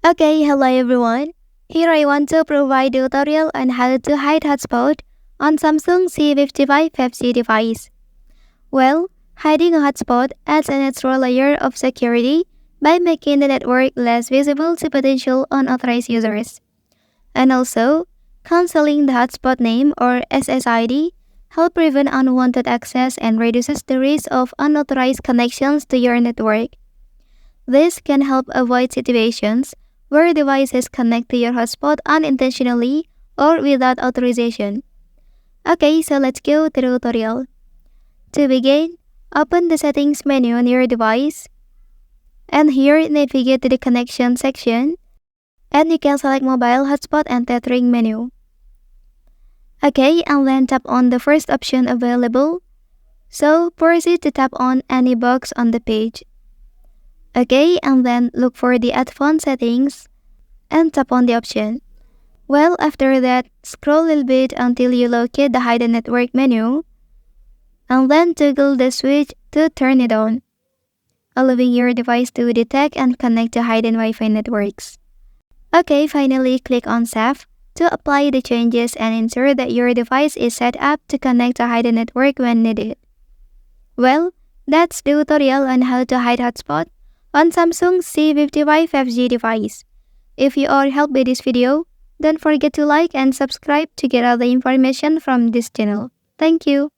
Okay, hello everyone. Here I want to provide a tutorial on how to hide hotspot on Samsung C55 5G device. Well, hiding a hotspot adds an extra layer of security by making the network less visible to potential unauthorized users. And also, canceling the hotspot name or SSID help prevent unwanted access and reduces the risk of unauthorized connections to your network. This can help avoid situations where devices connect to your hotspot unintentionally or without authorization. Okay, so let's go to the tutorial. To begin, open the settings menu on your device, and here navigate to the connection section, and you can select mobile hotspot and tethering menu. Okay, and then tap on the first option available. So proceed to tap on any box on the page. Okay, and then look for the advanced settings and tap on the option. Well, after that, scroll a little bit until you locate the hidden network menu, and then toggle the switch to turn it on, allowing your device to detect and connect to hidden Wi-Fi networks. Okay, finally click on Save to apply the changes and ensure that your device is set up to connect to hidden network when needed. Well, that's the tutorial on how to hide hotspot on Samsung C55 5G device. If you are helped by this video, don't forget to like and subscribe to get other information from this channel. Thank you.